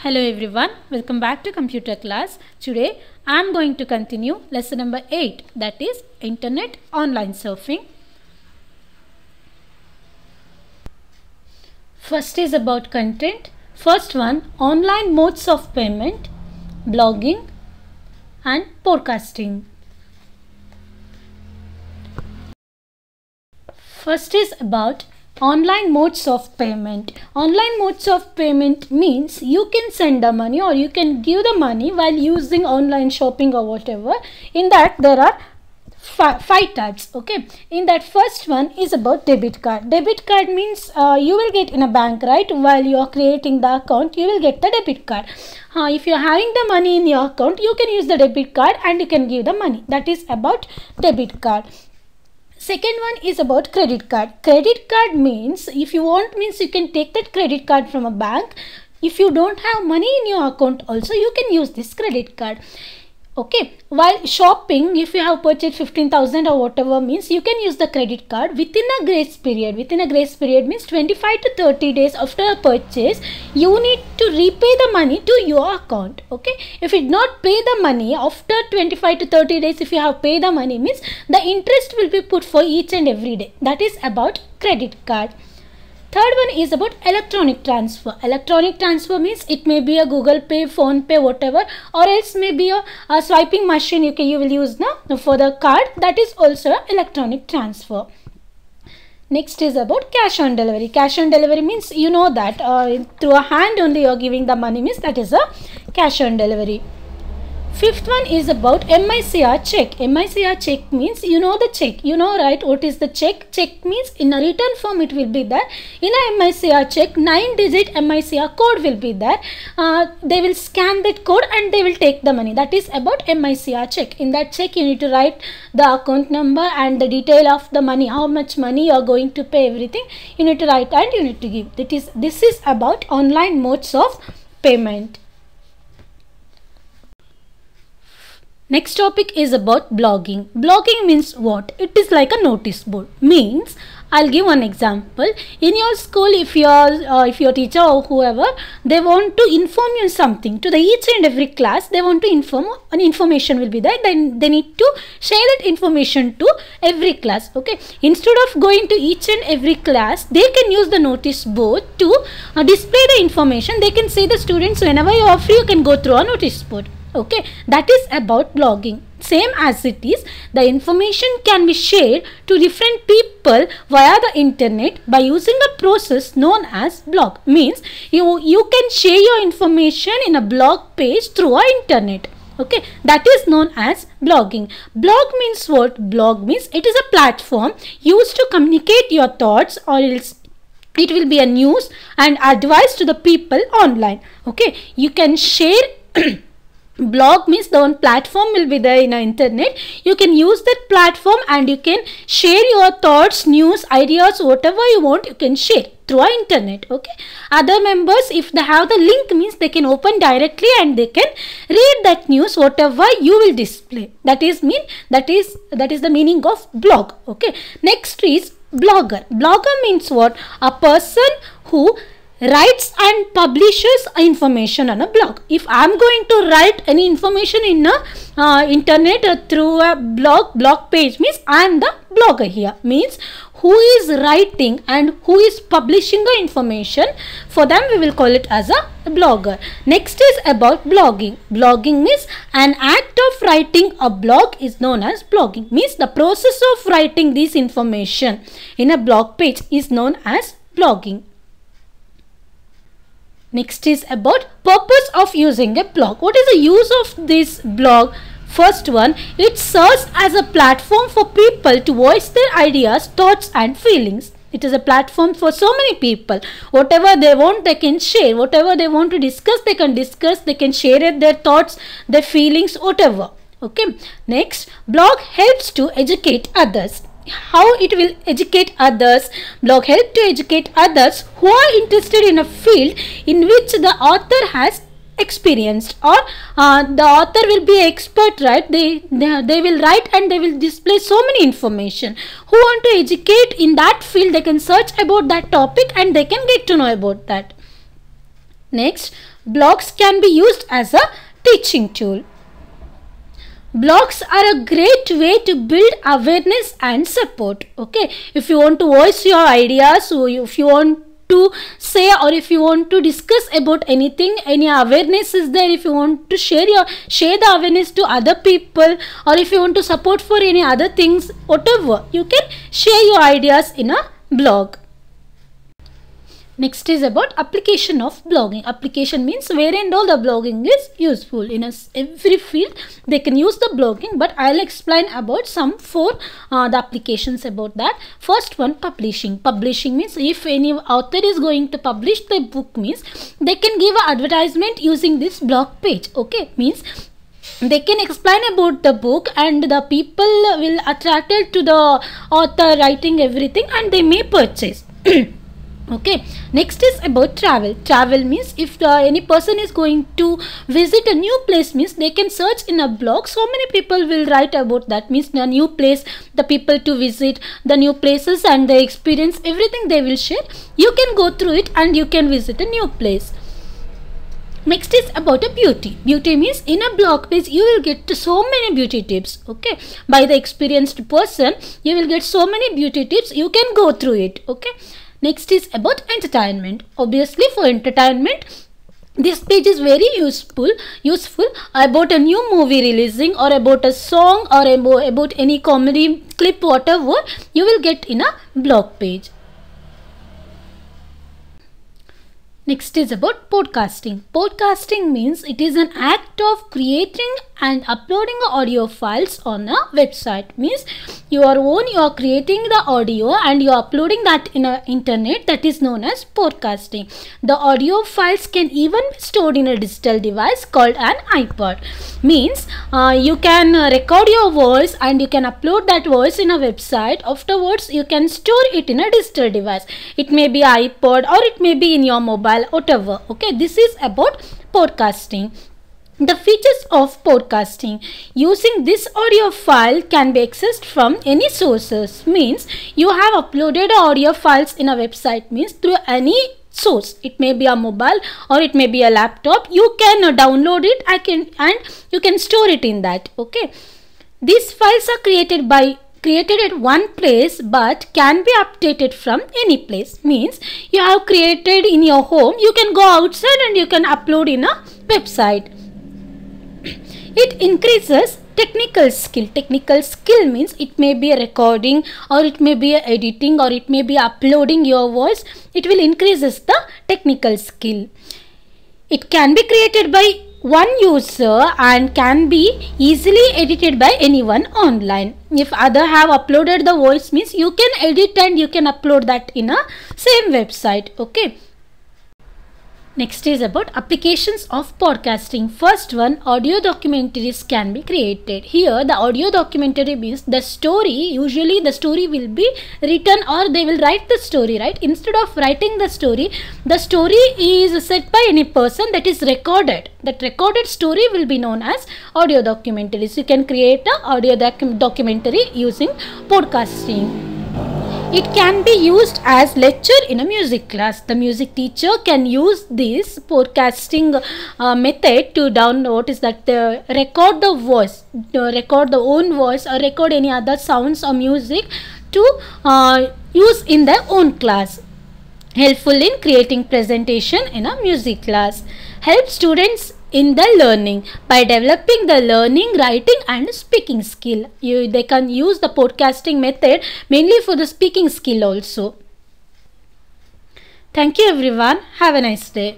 Hello everyone, welcome back to computer class. Today I am going to continue lesson number 8, that is internet online surfing. First is about content. First one, online modes of payment, blogging and podcasting. First is about online modes of payment. Online modes of payment means you can send the money or you can give the money while using online shopping or whatever. In that there are five types. Okay, in that first one is about debit card. Debit card means you will get in a bank, right? While you are creating the account, you will get the debit card. If you are having the money in your account, you can use the debit card and you can give the money. That is about debit card. Second one is about credit card. Credit card means if you want, means you can take that credit card from a bank. If you don't have money in your account also, you can use this credit card. Okay, while shopping, if you have purchased 15,000 or whatever, means you can use the credit card within a grace period. Within a grace period means 25 to 30 days after a purchase, you need to repay the money to your account. Okay, if you did not pay the money after 25 to 30 days, if you have paid the money, means the interest will be put for each and every day. That is about credit card. Third one is about electronic transfer. Electronic transfer means it may be a Google Pay, Phone Pay, whatever, or else may be a swiping machine you will use now for the card. That is also electronic transfer. Next is about cash on delivery. Cash on delivery means you know that through a hand only you are giving the money, means that is a cash on delivery. Fifth one is about MICR check. MICR check means you know the check. You know, right, what is the check? Check means in a written form it will be there. In a MICR check, 9-digit MICR code will be there. They will scan that code and they will take the money. That is about MICR check. In that check you need to write the account number and the detail of the money, how much money you are going to pay, everything you need to write and you need to give. This is about online modes of payment. Next topic is about blogging. Blogging means what? It is like a notice board. Means, I'll give one example. In your school, if your teacher or whoever, they want to inform you something to the each and every class, they want to inform, an information will be there. Then they need to share that information to every class. Okay. Instead of going to each and every class, they can use the notice board to display the information. They can say the students, whenever you are free, you can go through a notice board. Okay, that is about blogging. Same as it is, the information can be shared to different people via the internet by using a process known as blog. Means you can share your information in a blog page through our internet. Okay, that is known as blogging. Blog means what? Blog means it is a platform used to communicate your thoughts, or else it will be a news and advice to the people online. Okay, you can share blog means the one platform will be there in the internet. You can use that platform and you can share your thoughts, news, ideas, whatever you want, you can share through our internet. Okay, other members, if they have the link, means they can open directly and they can read that news, whatever you will display. That is the meaning of blog. Okay, next is blogger. Blogger means what? A person who writes and publishes information on a blog. If I am going to write any information in a internet through a blog page, means I am the blogger here. Means who is writing and who is publishing the information, for them we will call it as a blogger. Next is about blogging. Blogging means an act of writing a blog is known as blogging. Means the process of writing this information in a blog page is known as blogging. Next is about purpose of using a blog. What is the use of this blog? First one, it serves as a platform for people to voice their ideas, thoughts and feelings. It is a platform for so many people. Whatever they want, they can share. Whatever they want to discuss, they can discuss. They can share their thoughts, their feelings, whatever. Okay. Next, blog helps to educate others. How it will educate others? Blog help to educate others who are interested in a field in which the author has experienced, or the author will be expert, right? They will write and they will display so many information. Who want to educate in that field, they can search about that topic and they can get to know about that. Next, blogs can be used as a teaching tool. Blogs are a great way to build awareness and support. Okay, if you want to voice your ideas, or if you want to say, or if you want to discuss about anything, any awareness is there, if you want to share the awareness to other people, or if you want to support for any other things, whatever, you can share your ideas in a blog. Next is about application of blogging. Application means where and all the blogging is useful. In every field they can use the blogging, but I'll explain about some for the applications about that. First one, publishing. Publishing means if any author is going to publish the book, means they can give an advertisement using this blog page. Okay, means they can explain about the book and the people will attracted to the author writing everything and they may purchase. Okay, next is about travel. Travel means if any person is going to visit a new place, means they can search in a blog. So many people will write about that, means the new place, the people to visit, the new places and the experience, everything they will share. You can go through it and you can visit a new place. Next is about a beauty. Beauty means in a blog page you will get so many beauty tips. Okay, by the experienced person you will get so many beauty tips. You can go through it. Okay. Next is about entertainment. Obviously for entertainment, this page is very useful about a new movie releasing, or about a song, or about any comedy clip, whatever you will get in a blog page. Next is about podcasting. Podcasting means it is an act of creating and uploading audio files on a website. Means you are creating the audio and you are uploading that in a internet. That is known as podcasting. The audio files can even be stored in a digital device called an iPod. Means you can record your voice and you can upload that voice in a website. Afterwards you can store it in a digital device. It may be iPod or it may be in your mobile, whatever. Okay, this is about podcasting. The features of podcasting: using this audio file can be accessed from any sources. Means you have uploaded audio files in a website, means through any source. It may be a mobile or it may be a laptop. You can download it and you can store it in that. Okay, these files are created at one place but can be updated from any place. Means you have created in your home, you can go outside and you can upload in a website. It increases technical skill. Technical skill means it may be a recording, or it may be a editing, or it may be uploading your voice. It will increases the technical skill. It can be created by one user and can be easily edited by anyone online. If other have uploaded the voice, means you can edit and you can upload that in a same website. Okay. Next is about applications of podcasting. First one, audio documentaries can be created. Here the audio documentary means the story, usually the story will be written or they will write the story, right? Instead of writing the story is said by any person, that is recorded. That recorded story will be known as audio documentaries. You can create an audio documentary using podcasting. It can be used as lecture in a music class. The music teacher can use this podcasting method to record the voice, record the own voice, or record any other sounds or music to use in their own class. Helpful in creating presentation in a music class. Help students in the learning by developing the learning, writing and speaking skill. They can use the podcasting method mainly for the speaking skill also. Thank you everyone. Have a nice day.